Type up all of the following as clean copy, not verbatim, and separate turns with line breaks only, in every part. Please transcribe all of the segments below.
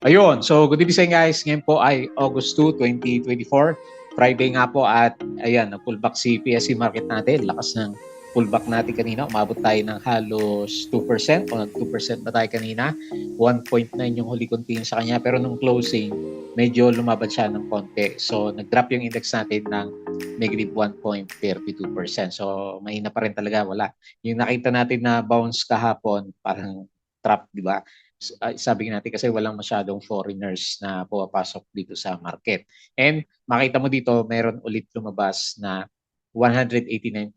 Ayun, so good evening sa inyo guys. Ngayon po ay August 2, 2024. Friday nga po at ayan, nag-pullback si PSE market natin. Lakas ng pullback natin kanina. Umabot tayo ng halos 2% o nag 2% ba tayo kanina. 1.9 yung huli kong tingin sa kanya pero nung closing, medyo lumabad siya ng konti. So nag-drop yung index natin ng negative 1.32%. So mahina pa rin talaga, wala. Yung nakita natin na bounce kahapon, parang trap, di ba? Sabi natin kasi walang masyadong foreigners na pumapasok dito sa market. And makita mo dito, meron ulit lumabas na 189.04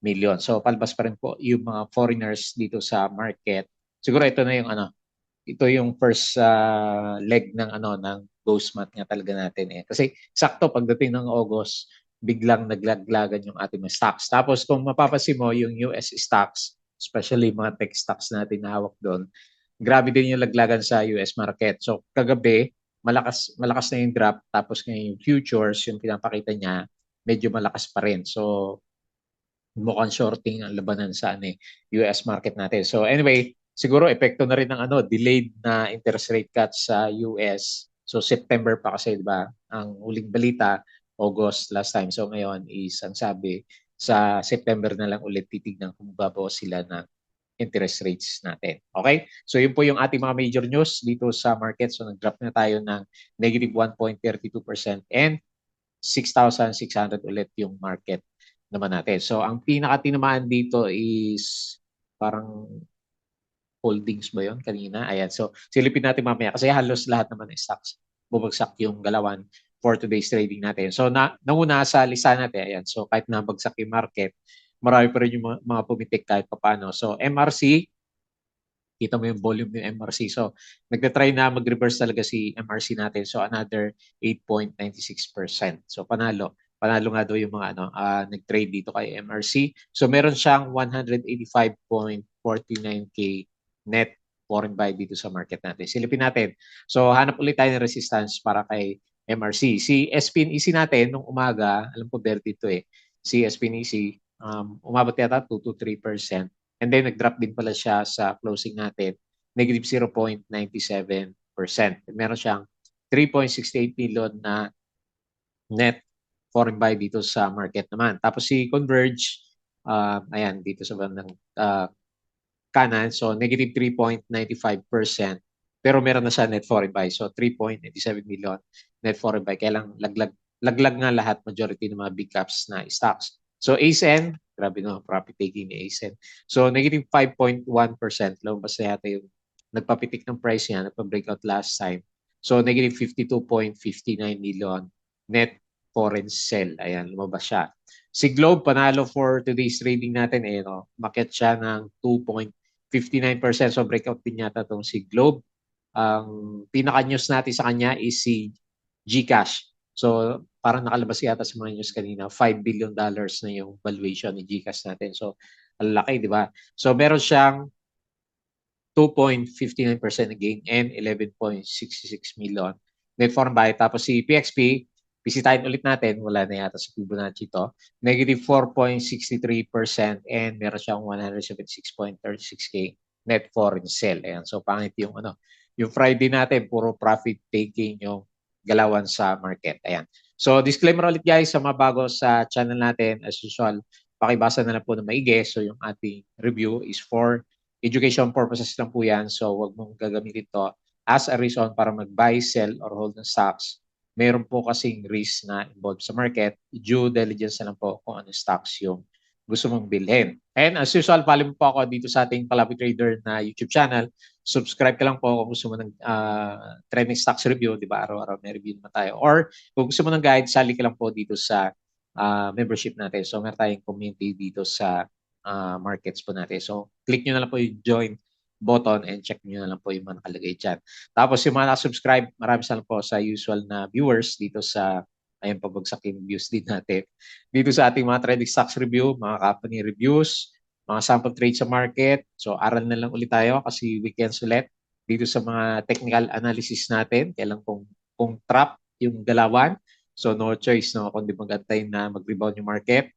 million. So palabas pa rin po yung mga foreigners dito sa market. Siguro ito na yung ito yung first leg ng ng ghost month nga talaga natin eh. Kasi sakto pagdating ng August, biglang naglaglagan yung ating mga stocks. Tapos kung mapapansin mo yung US stocks, especially mga tech stocks natin na hawak doon, grabe din yung laglagan sa US market. So kagabi, malakas malakas na yung drop tapos ngayon yung futures, yung pinapakita niya, medyo malakas pa rin. So mukhang shorting ang labanan sa US market natin. So anyway, siguro epekto na rin ng delayed na interest rate cut sa US. So September pa kasi 'di ba? Ang huling balita August last time. So ngayon is ang sabi sa September na lang ulit titignan kung babawas sila ng interest rates natin. Okay? So yun po yung ating mga major news dito sa market. So nag-drop na tayo ng negative 1.32% and 6,600 ulit yung market naman natin. So ang pinaka-tinamaan dito is parang holdings ba yun kanina? Ayan. So silipin natin mamaya kasi halos lahat naman ng stocks bumagsak yung galawan for today's trading natin. So nauna sa lista natin, ayan. So kahit nabagsak yung market, marami pa rin yung mga pumitik kahit papano. So MRC, kita mo yung volume ng MRC. So, nagtatry na mag-reverse talaga si MRC natin. So, another 8.96%. So, panalo. Panalo nga daw yung mga nag-trade dito kay MRC. So, meron siyang 185.49K net foreign buy dito sa market natin. Silipin natin. So, hanap ulit tayo ng resistance para kay MRC. Si SPNEC natin, nung umaga, alam ko verde dito eh, si SPNEC, umabot yata 2 to 3%. And then nag-drop din pala siya sa closing natin, negative 0.97%. Meron siyang 3.68 million na net foreign buy dito sa market naman. Tapos si Converge, ayan, dito sa bandang kanan, so negative 3.95%. Pero meron na siya net foreign buy. So 3.87 million net foreign buy. Kaya lang laglag nga lahat, majority ng mga big caps na stocks. So ASN, grabe no, profit taking ni ASN. So negative 5.1%. Lumabas na yata yung nagpapitik ng price niya, nagpa-breakout last time. So negative 52.59 million net foreign sell. Ayan, lumabas siya. Si Globe, panalo for today's trading natin, no, market siya ng 2.59%. So breakout din yata itong si Globe. Ang pinaka-news natin sa kanya is si GCash. So parang nakalabas yata sa mga news kanina, $5 billion dollars na yung valuation ni GCash natin. So ang laki, di ba? So meron siyang 2.59% gain and 11.66 million net foreign buy. Tapos si PXP, bisitahin ulit natin, wala na yata sa Fibonacci to, negative 4.63% and meron siyang 176.36K net foreign sell. Ayan, so pangit yung yung Friday natin, puro profit taking yung galawan sa market. Ayan. So disclaimer ulit guys sa mga bago sa channel natin, as usual, pakibasa na lang po ng maigi. So yung ating review is for education purposes lang po yan. So wag mong gagamitin to as a reason para mag-buy, sell, or hold ng stocks. Meron po kasing risk na involved sa market. Due diligence na lang po kung ano stocks yung gusto mong bilhin. And as usual, follow mo po ako dito sa ating Palabi Trader na YouTube channel. Subscribe ka lang po kung gusto mo ng trending stocks review, di ba? Araw-araw may review naman tayo. Or kung gusto mo ng guide, sali ka lang po dito sa membership natin. So meron tayong community dito sa markets po natin. So click nyo na lang po yung join button and check nyo na lang po yung mga nakalagay dyan. Tapos yung mga nakasubscribe, maraming salamat po sa usual na viewers dito sa ayun, pabagsak yung views din natin. Dito sa ating mga trading stocks review, mga company reviews, mga sample trades sa market. So aral na lang ulit tayo kasi weekends ulit. Dito sa mga technical analysis natin, kailan kung trap yung galawan. So no choice no kundi mag-antay na mag-rebound yung market.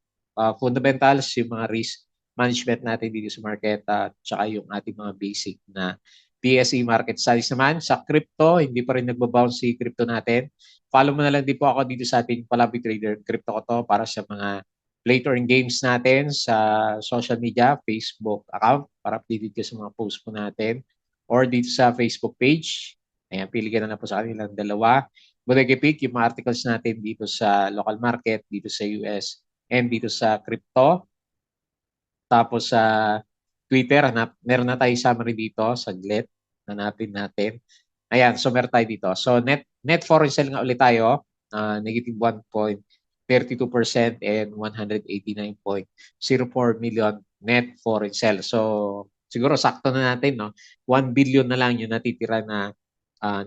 Fundamentals, yung mga risk management natin dito sa market at saka yung ating mga basic na PSE market studies naman. Sa crypto, hindi pa rin nagbabounce si crypto natin. Follow mo na lang din po ako dito sa ating Palabi Trader Crypto ko to para sa mga play to earn games natin sa social media, Facebook account para updated ka sa mga post po natin or dito sa Facebook page. Ayan, pili ka na po sa kanilang dalawa. Bodega Pick, yung mga articles natin dito sa local market, dito sa US, and dito sa crypto. Tapos sa Twitter, meron na tayong summary dito, saglit, hanapin natin. Ayan, so meron tayo dito. So net foreign sell nga ulit tayo, negative 1.32% and 189.04 million net foreign sell. So siguro sakto na natin, no? 1 billion na lang yung natitira na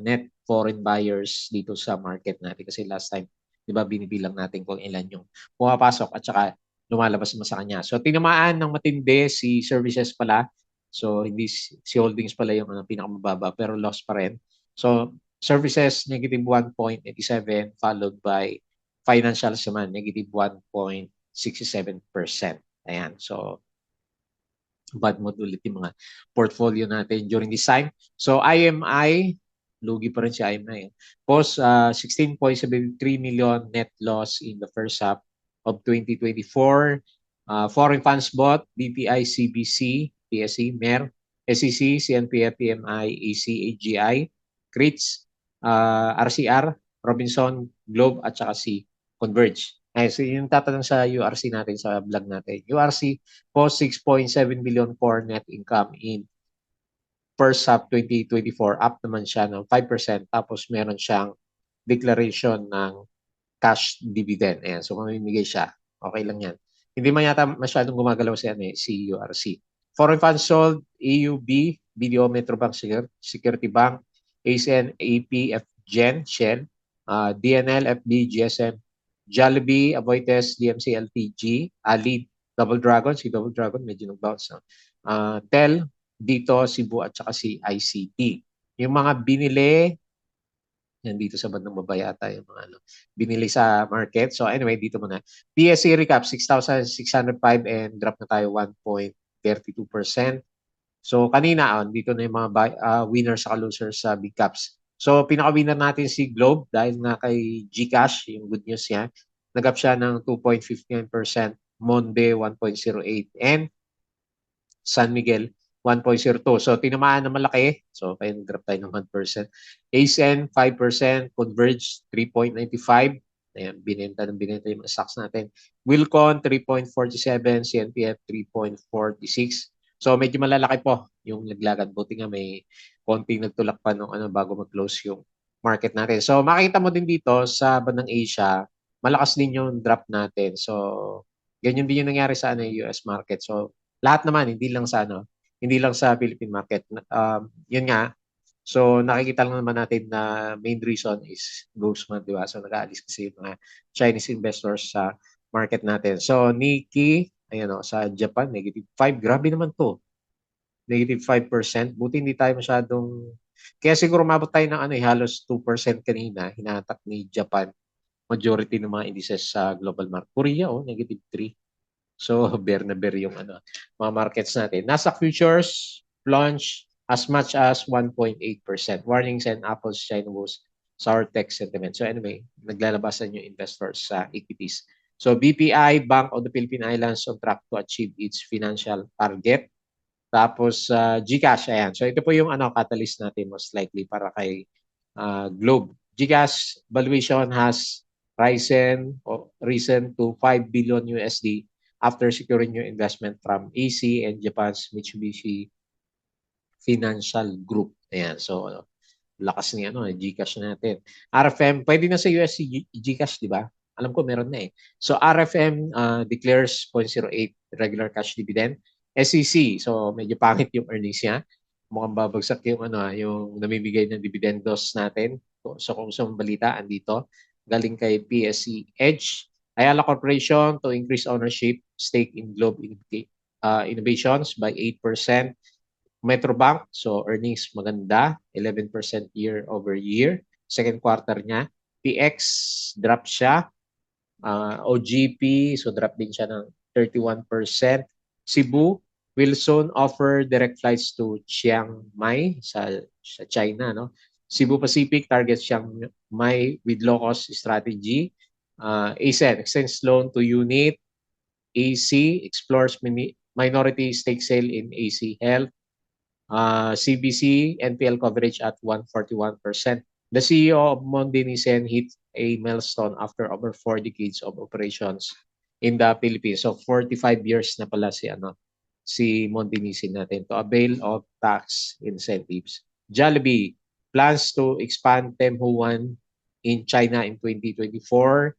net foreign buyers dito sa market natin. Kasi last time, di ba, binibilang natin kung ilan yung pumapasok at saka lumalabas mo sa kanya. So tinamaan ng matindi si services pala. So hindi si holdings pala yung pinakamababa pero loss pa rin. So services negative 1.87 followed by financials naman negative 1.67%. Ayan. So bad mood ulit yung mga portfolio natin during this time. So IMI, lugi pa rin si IMI. Post 16.73 million net loss in the first half of 2024. Foreign funds bought, BPI, CBC, PSE, MER, SEC, CNPF, PMI, AC, AGI, CRITS, RCR, Robinson, Globe, at saka si Converge. Ay, so yung tatanong sa URC natin, sa vlog natin. URC post 6.7 billion core net income in first half 2024. Up naman siya ng 5%. Tapos meron siyang declaration ng cash dividend. Ayan, so mamimigay siya. Okay lang yan. Hindi man yata masyadong gumagalaw si URC. Foreign funds sold, AUB, BDO Metrobank Security Bank, ACN, AP, FGen, Shell, DNL, FB, GSM, Jollibee, Avoites, DMC, LTG, Ali, Double Dragon, si Double Dragon medyo nag-bounce. Tel, dito, Cebu at saka si ICT. Yung mga binili, yan dito sa bandang baba yata yung mga binili sa market. So anyway, dito muna. PSE recap, 6,605 and drop na tayo 1.32%. So kanina, dito na yung mga winners sa losers sa big caps. So pinaka-winner natin si Globe dahil na kay GCash, yung good news niya. Nag-up siya ng 2.59%, Monde 1.08 and San Miguel 1.02. So tinamaan na malaki. So kaya nag-drop tayo ng 1%. ASN 5%, Converge 3.95. Ayan, binenta yung mga stocks natin. Wilcon 3.47, CNPF 3.46. So medyo malalaki po yung naglagad. Buti nga may konting nagtulak pa nung bago mag-close yung market natin. So makita mo din dito sa bandang Asia, malakas din yung drop natin. So ganyan din yung nangyari sa US market. So lahat naman, hindi lang sa Philippine market. Yun nga, so nakikita lang naman natin na main reason is ghost month, di ba? So nag-aalis kasi yung mga Chinese investors sa market natin. So Nikkei, ayan sa Japan, negative 5. Grabe naman to. Negative 5%. Buti hindi tayo masyadong... Kaya siguro mabot tayo ng halos 2% kanina, hinatak ni Japan. Majority ng mga indices sa global market. Korea, negative 3. So, bear na bear yung mga markets natin. Nasdaq futures plunge as much as 1.8%. Warnings and Apple's China was sour tech sentiment. So anyway, naglalabasan yung investors sa equities. So BPI, Bank of the Philippine Islands on track to achieve its financial target. Tapos GCash, ayan. So ito po yung catalyst natin most likely para kay Globe. GCash valuation has risen to 5 billion USD after securing new investment from AC and Japan's Mitsubishi Financial Group. Ayan, so lakas ni GCash natin. RFM, pwede na sa US si GCash, di ba? Alam ko meron na eh. So RFM declares 0.08 regular cash dividend. SEC, so medyo pangit yung earnings niya. Mukhang babagsak yung yung namimigay ng dividendos natin. So kung sa balita andito, galing kay PSE Edge. Ayala Corporation to increase ownership stake in Globe Innovations by 8%. Metrobank, so earnings maganda, 11% year over year. Second quarter niya. PX, drop siya. OGP, so drop din siya ng 31%. Cebu, will soon offer direct flights to Chiang Mai sa China, no? Cebu Pacific targets Chiang Mai with low-cost strategy. ASEAN extends loan to unit. AC explores minority stake sale in AC Health. CBC NPL coverage at 141%. The CEO of Mondinisen hit a milestone after over 4 decades of operations in the Philippines. So 45 years na pala si Mondinisen natin to avail of tax incentives. Jollibee plans to expand Temhuan in China in 2024.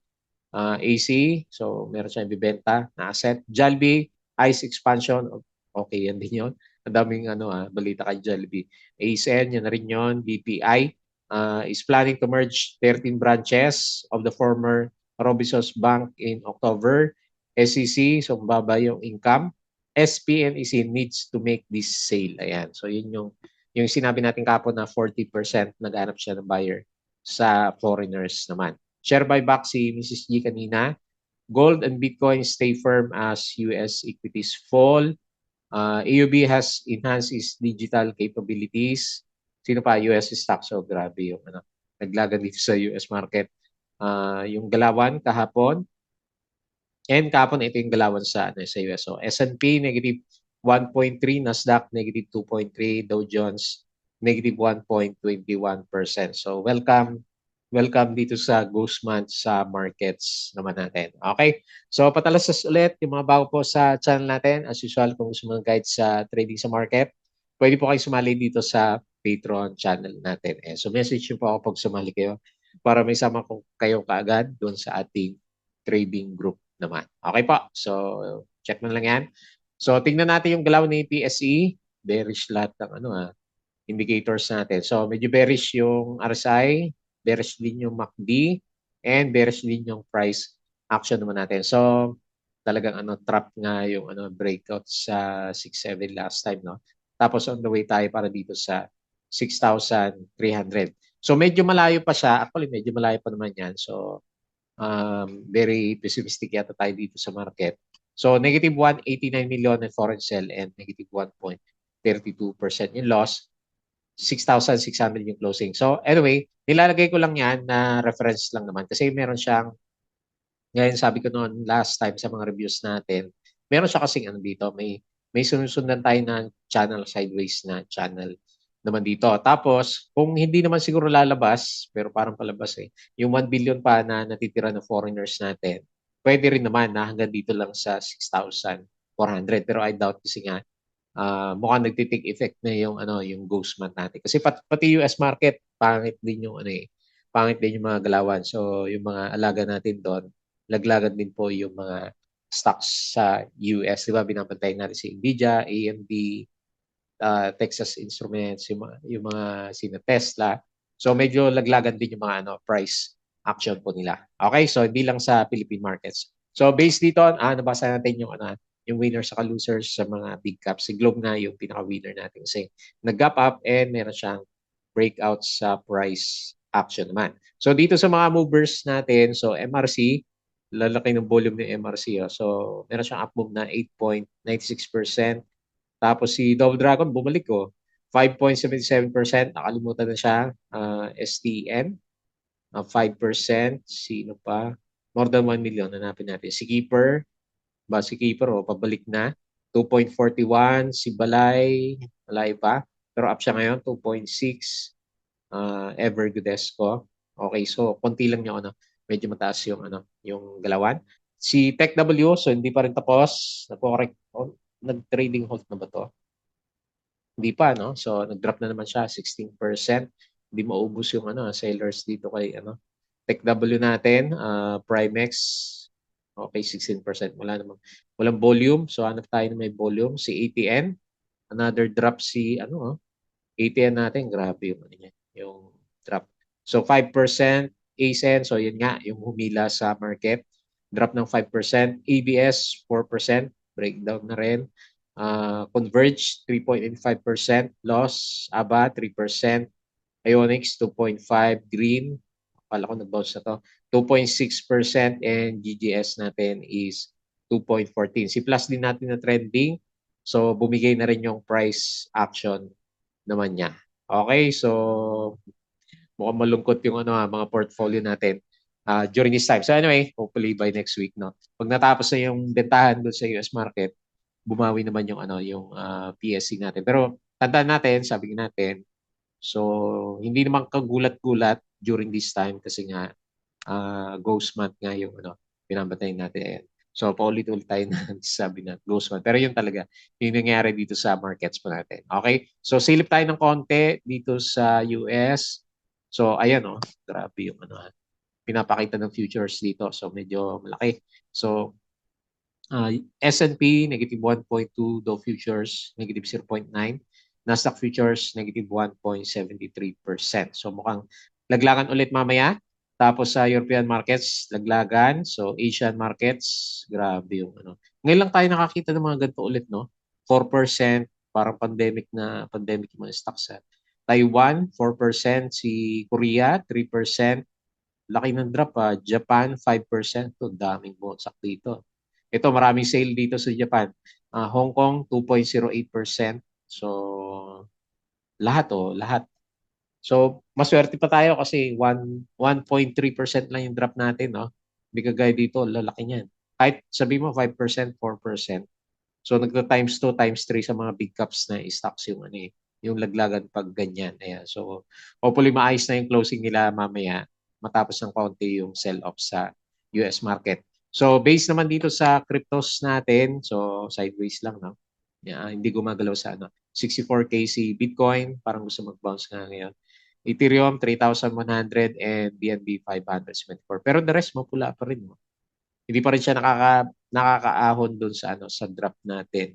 AC, so meron siyang ibibenta na asset. Jollibee, ICE expansion, okay yan din yun. Ang daming balita kay Jollibee. ASN, yan na rin yun. BPI is planning to merge 13 branches of the former Robinsons Bank in October. SEC, so baba yung income. SPNEC needs to make this sale. Ayan. So yun yung sinabi natin kapon na 40% nag-hanap siya ng buyer sa foreigners naman. Share buyback si Mrs. G kanina. Gold and Bitcoin stay firm as US equities fall. AUB has enhanced its digital capabilities. Sino pa? US stocks. So grabe yung naglagan dito sa US market. Yung galawan kahapon. And kahapon ito yung galawan sa US. So S&P negative 1.3, Nasdaq negative 2.3, Dow Jones negative 1.21%. So welcome dito sa Ghost Month sa markets naman natin. Okay? So patalasas ulit yung mga bago po sa channel natin. As usual, kung gusto mga guide sa trading sa market, pwede po kayo sumali dito sa Patreon channel natin. So message nyo po ako pag sumali kayo para may sama kayo kaagad doon sa ating trading group naman. Okay po. So check na lang yan. So tingnan natin yung galaw ni PSE. Bearish lahat ng indicators natin. So medyo bearish yung RSI, bearish din yung MACD, and bearish din yung price action naman natin. So talagang trap nga yung breakout sa 6.7 last time, no? Tapos on the way tayo para dito sa 6,300. So medyo malayo pa siya. Actually medyo malayo pa naman yan. So very pessimistic yata tayo dito sa market. So negative 189 million in foreign sell and negative 1.32% yung loss. 6,600 yung closing. So anyway, nilalagay ko lang yan na reference lang naman kasi meron siyang, ngayon sabi ko noon last time sa mga reviews natin, meron siya kasing dito, may sinusundan tayo na channel sideways na channel naman dito. Tapos, kung hindi naman siguro lalabas, pero parang palabas yung 1 billion pa na natitira ng foreigners natin, pwede rin naman na hanggang dito lang sa 6,400. Pero I doubt kasi nga, mukhang nagti-take effect na yung ghost month natin. Kasi pati US market, pangit din yung pangit din yung mga galawan. So, yung mga alaga natin doon, laglagan din po yung mga stocks sa US. Diba, binabantayan natin si Nvidia, AMD, Texas Instruments, yung mga sina Tesla. So medyo laglagan din yung mga price action po nila. Okay, so hindi lang sa Philippine markets. So based dito, nabasa natin yung winners sa losers sa mga big caps. Si Globe na yung pinaka-winner natin kasi nag-gap up and meron siyang breakout sa price action naman. So dito sa mga movers natin, so MRC, lalaki ng volume ng MRC. So meron siyang up move na 8.96%. Tapos si Double Dragon bumalik 5.77%. Nakalimutan na siya. STN, 5%. Sino pa? More than 1 million. Hanapin natin. Si Keeper. Si Keeper, pabalik na. 2.41. Si Balay. Balay pa. Pero up siya ngayon. 2.6. Evergodesco. Okay, so konti lang yung medyo mataas yung galawan. Si TechW, so hindi pa rin tapos. Nagko-correct. Nag-trading halt na ba to? Hindi pa, no? So, nag-drop na naman siya, 16%. Hindi maubos yung sellers dito kay TechW natin, Primex, okay, 16%. Walang volume. So, hanap tayo na may volume. Si ATN, another drop si, ATN natin, grabe yung drop. So, 5%, ASEN, so yun nga, yung humila sa market. Drop ng 5%. ABS, 4%, breakdown na rin. Converge, 3.85%. Loss, ABA, 3%. Ionics, 2.5%. Green, akala ko nag-bounce na to, 2.6%. And GGS natin is 2.14%. Si Plus din natin na trending. So, bumigay na rin yung price action naman niya. Okay, so mukhang malungkot yung mga portfolio natin during this time. So anyway, hopefully by next week, no. Pag natapos na yung bentahan doon sa US market, bumawi naman yung PSC natin. Pero tandaan natin, sabi natin, so hindi naman kagulat-gulat during this time kasi nga ghost month nga yung pinapatayin natin. Ayan. So paulit-ulit tayo na sabi na ghost month. Pero yun talaga, yung nangyari dito sa markets po natin. Okay? So silip tayo ng konti dito sa US. So ayan grabe yung pinapakita ng futures dito. So medyo malaki. So S&P negative 1.2, Dow Futures negative 0.9, Nasdaq Futures negative 1.73%. So mukhang laglagan ulit mamaya. Tapos sa European markets, laglagan. So Asian markets, grabe yung Ngayon lang tayo nakakita ng mga ganito ulit, no? 4%, parang pandemic yung mga stocks. Taiwan, 4%. Si Korea, 3%. Laki ng drop. Japan, 5%. To daming bumagsak dito. Ito, maraming sale dito sa Japan. Hong Kong, 2.08%. So, lahat. So, maswerte pa tayo kasi 1.3% lang yung drop natin, no? Hindi kagaya dito, lalaki niyan. Kahit sabi mo 5%, 4%. So, nagka times 2, times 3 sa mga big caps na stocks yung laglagan pag ganyan. Ayan. So, hopefully maayos na yung closing nila mamaya matapos ng kaunti yung sell-off sa US market. So, based naman dito sa cryptos natin, so sideways lang, no? Yeah, hindi gumagalaw sa 64K si Bitcoin, parang gusto mag-bounce nga ngayon. Ethereum, 3,100 and BNB 574. Pero the rest, mapula pa rin. No? Hindi pa rin siya nakakaahon doon sa drop natin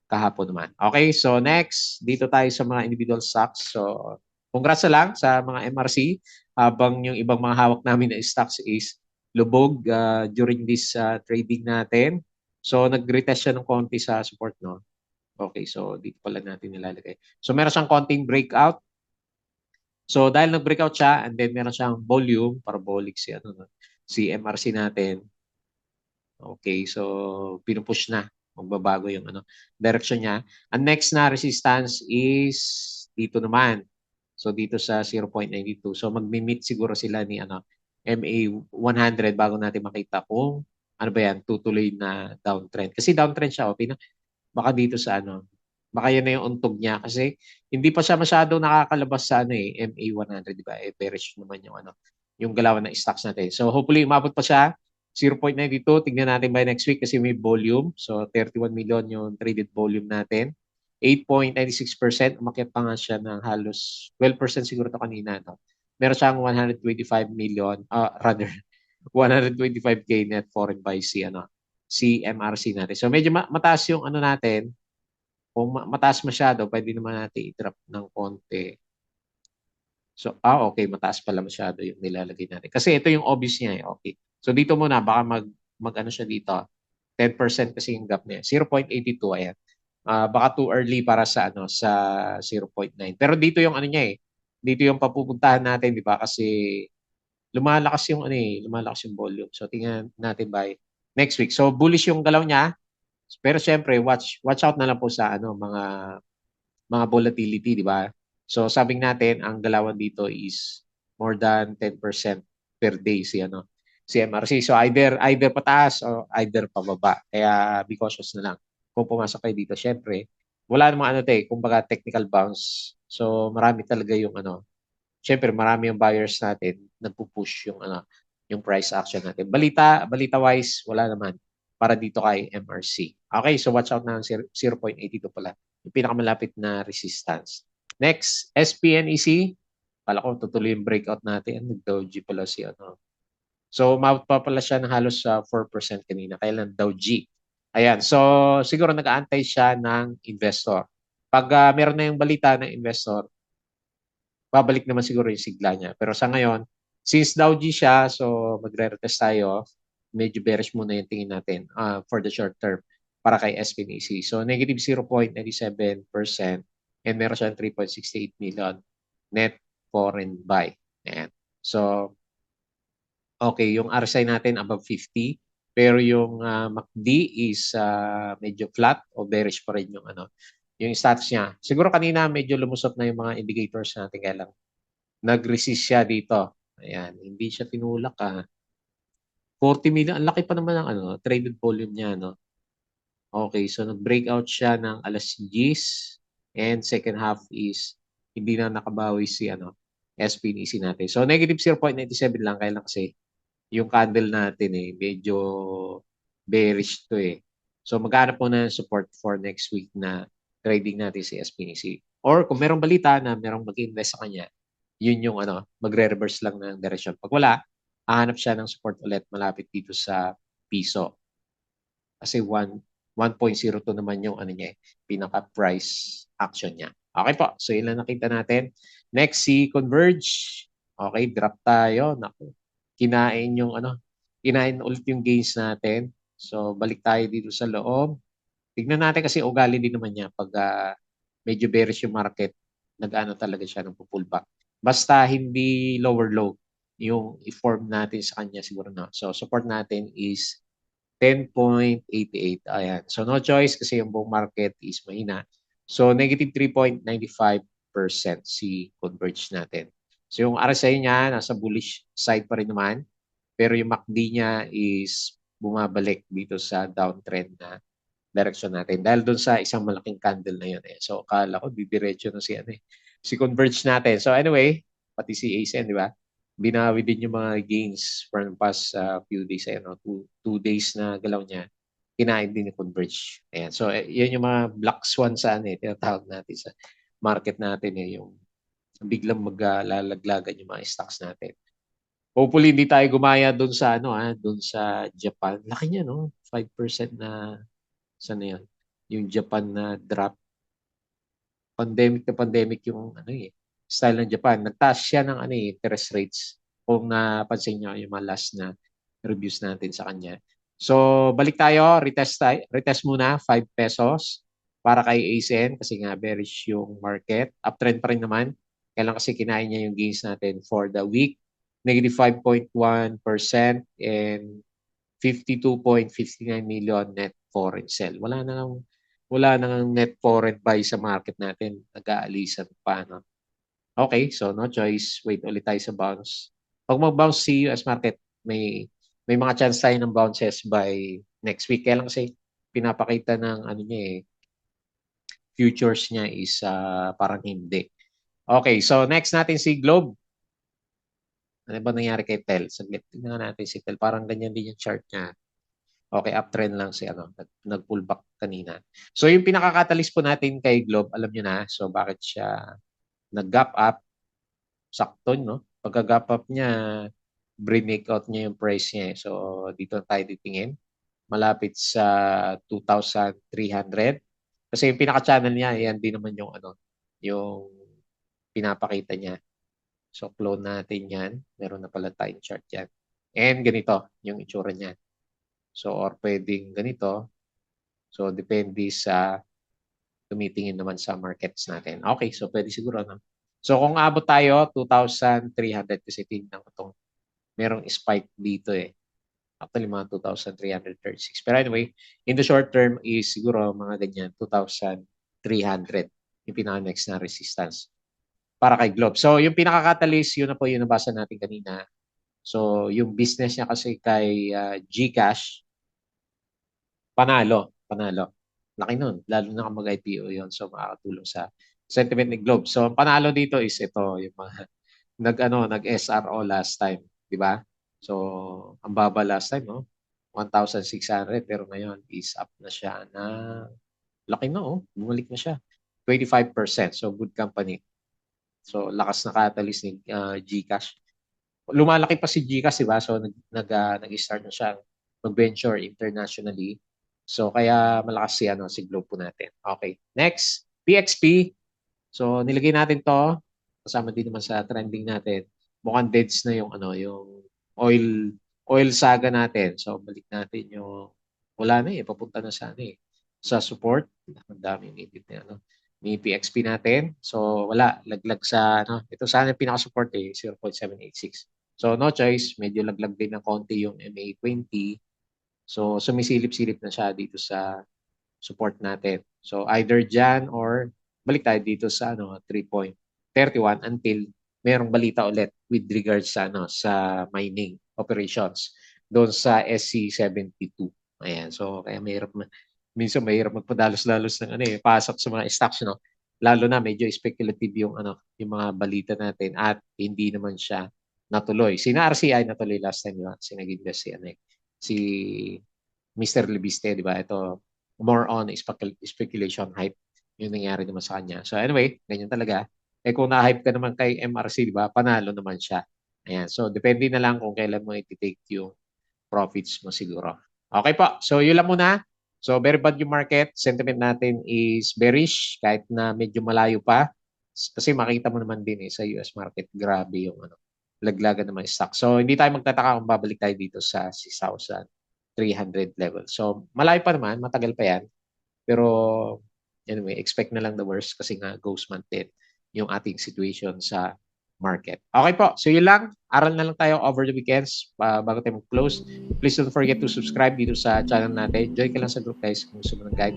kahapon naman. Okay, so next, dito tayo sa mga individual stocks. So, congrats na lang sa mga MRC habang yung ibang mga hawak namin na stocks is lubog during this trading natin. So, nag-retest siya ng konti sa support, no? Okay, so dito pala natin nilalagay. So, meron siyang konting breakout. So, dahil nag-breakout siya and then meron siyang volume, parabolic si MRC natin. Okay, so pinupush na. Magbabago yung direction niya. Ang next na resistance is dito naman. So dito sa 0.92. So magmi-meet siguro sila ni MA 100 bago natin makita kung ano ba yan, tutuloy na downtrend. Kasi downtrend siya, baka dito sa baka yan na yung untog niya kasi hindi pa siya masyado nakakalabas sa MA 100, di ba? Bearish naman yung galawan ng stocks natin. So hopefully umabot pa siya 0.92. Tignan natin by next week kasi may volume. So 31 million yung traded volume natin. 8.96%. Umakyat pa nga siya ng halos 12% siguro to kanina. No? Meron siyang 125 million, rather 125K net foreign buy si MRC natin. So medyo mataas yung natin. Kung mataas masyado, pwede naman natin i-drop ng konti. So, okay, mataas pala masyado yung nilalagay natin. Kasi ito yung obvious niya eh. Okay. So dito muna, baka mag siya dito. 10% kasi yung gap niya. 0.82, ayan. Baka too early para sa 0.9. Pero dito yung niya eh. Dito yung papupuntahan natin, di ba? Kasi lumalakas yung volume. So tingnan natin by next week. So bullish yung galaw niya. Pero syempre, watch out na lang po sa mga volatility, di ba? So sabing natin, ang galawan dito is more than 10% per day si MRC. So either pataas o either pababa. Kaya be cautious na lang. Kung pumasok kayo dito, syempre, wala namang kumbaga technical bounce. So marami talaga yung syempre marami yung buyers natin nagpo-push yung price action natin. Balita wise, wala naman para dito kay MRC. Okay, so watch out na ang 0.82 pala. Yung pinakamalapit na resistance. Next, SPNEC. Kala ko tutuloy yung breakout natin. Nag-Doji pala si So, umabot pa pala siya ng halos 4% kanina. Kailan Doji? Ayan. So, siguro nag-aantay siya ng investor. Pag meron na yung balita ng investor, babalik naman siguro yung sigla niya. Pero sa ngayon, since Doji siya, so magre-retest tayo. Medyo bearish muna yung tingin natin for the short term para kay SPNEC. So, negative 0.97% and meron siyang 3.68 million net foreign buy. Ayan. So, okay, yung RSI natin above 50. Pero yung MACD is medyo flat o bearish pa rin yung yung status niya. Siguro kanina medyo lumusot na yung mga indicators natin kaya lang nag-resist siya dito. Ayan, hindi siya tinulak 40 million, ang laki pa naman ng traded volume niya, no? Okay, so nag-breakout siya ng alas 10 and second half is hindi na nakabawi si SPNEC natin. So negative 0.97 lang kaya lang kasi yung candle natin medyo bearish to eh. So maghanap po na ng support for next week na trading natin si SPNEC. Or kung merong balita na merong mag-invest sa kanya, yun yung magre-reverse lang ng direction. Pag wala, hahanap siya ng support ulit malapit dito sa piso. Kasi 1.02 naman yung niya, pinaka-price action niya. Okay po. So yun lang nakita natin. Next, si Converge. Okay, drop tayo. Naku. Kinain yung kinain ulit yung gains natin. So balik tayo dito sa loob. Tignan natin kasi ugali din naman niya pag medyo bearish yung market, nag-ano talaga siya ng pullback. Basta hindi lower low yung i-form natin sa kanya siguro na. So support natin is 10.88. Ayan. So no choice kasi yung buong market is mahina. So negative 3.95% si Converge natin. So yung RSI niya nasa bullish side pa rin naman. Pero yung MACD niya is bumabalik dito sa downtrend na direction natin. Dahil doon sa isang malaking candle na yun eh. So akala ko didiretso na si Converge natin. So anyway, pati si ASN, di ba? Binawi din yung mga gains from the past few days. Ayan, 2 days na galaw niya. Kinain din ni Converge. Ayan. So yan yung mga black swan sa tinatawag natin sa market natin yung biglang maglalaglagan yung mga stocks natin. Hopefully hindi tayo gumaya doon sa doon sa Japan. Laki niya no, 5% na sana yun. Yung Japan na drop. Pandemic na pandemic yung style ng Japan. Nagtaas siya ng interest rates. Kung napansin niyo yung mga last na reviews natin sa kanya. So, balik tayo. Retest muna, 5 pesos para kay ASN kasi nga bearish yung market. Uptrend pa rin naman. Kailan kasi kinain niya yung gains natin for the week. Negative 5.1% and 52.59 million net foreign sell. Wala nang net foreign buy sa market natin. Nag-aalisan pa. No? Okay, so no choice. Wait ulit tayo sa bounce. Pag mag-bounce si US market, may mga chance tayo ng bounces by next week. Kaya lang kasi pinapakita ng niya futures niya is parang hindi. Okay, so next natin si Globe. Ano ba nangyari kay Tel? Saglit, tingnan natin si Tel. Parang ganyan din yung chart niya. Okay, uptrend lang si nag-pullback kanina. So yung pinaka-catalyst po natin kay Globe, alam niyo na. So bakit siya nag-gap up? Sakto, no? Pagka-gap up niya, break out niya yung price niya. So dito tayo titingin. Malapit sa 2,300. Kasi yung pinaka-channel niya, yan din naman yung pinapakita niya. So clone natin yan. Meron na pala tayong chart yan. And ganito yung itsura niya. So or pwedeng ganito. So, depende sa tumitingin naman sa markets natin. Okay, so pwede siguro. No? So, kung abot tayo, 2,300 kasi tingnan ko itong merong spike dito eh. Actually, mga 2,336. Pero anyway, in the short term is siguro mga ganyan, 2,300 yung pinaka-next na resistance para kay Globe. So, yung pinaka-catalyst, yun na po yung nabasa natin kanina. So, yung business niya kasi kay GCash, panalo. Laki nun, lalo na kung mag-IPO yun. So, makakatulong sa sentiment ni Globe. So, ang panalo dito is ito, yung mga nag-SRO last time, di ba? So, ang baba last time, no? 1,600 pero ngayon is up na siya na laki na, bumalik na siya. 25%. So, good company. So, lakas na catalyst ni GCash. Lumalaki pa si GCash, di ba? So, nag-start na siya mag-venture internationally. So, kaya malakas si Globe po natin. Okay. Next, PXP. So, nilagay natin to. Kasama din naman sa trending natin. Mukhang deads na yung oil saga natin. So, balik natin yung wala na papunta na sa support. Ang daming edit na ni PXP natin. So, wala. Laglag sa ito sana yung pinaka-support 0.786. So, no choice. Medyo laglag din ng konti yung MA20. So, sumisilip-silip na siya dito sa support natin. So, either dyan or balik tayo dito sa 3.31 until merong balita ulit with regards sa sa mining operations doon sa SC72. Ayan. So, kaya minsan mahirap magpadalos-dalos ng pasok sa mga stocks, lalo na medyo speculative yung yung mga balita natin at hindi naman siya natuloy. Si RCI natuloy last time, di ba? Sinag-invest si Mr. Libiste, di ba? Ito, more on speculation hype yung nangyari naman sa kanya. So anyway, ganyan talaga. Kung na-hype ka naman kay MRC, di ba? Panalo naman siya. Ayan. So depende na lang kung kailan mo i-take yung profits mo siguro. Okay po. So yun lang muna. So very bad yung market. Sentiment natin is bearish kahit na medyo malayo pa. Kasi makita mo naman din sa US market, grabe yung laglagan ng mga stock. So hindi tayo magtataka kung babalik tayo dito sa 6,300 level. So malayo pa naman, matagal pa yan. Pero anyway, expect na lang the worst kasi nga ghost month din yung ating situation sa market. Okay po. So yun lang. Aral na lang tayo over the weekends bago tayo mag-close. Please don't forget to subscribe dito sa channel natin. Join ka lang sa group guys kung gusto mo ng guide.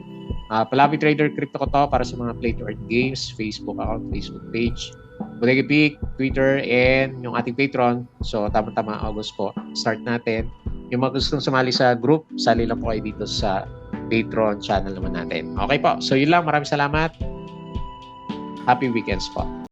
Palabi Trader Crypto ko to para sa mga play to earn games, Facebook account, Facebook page, Bodega Peak, Twitter, and yung ating Patreon. So tama-tama August po. Start natin. Yung mga gustong sumali sa group, sali lang po kayo dito sa Patreon channel naman natin. Okay po. So yun lang. Maraming salamat. Happy weekends po.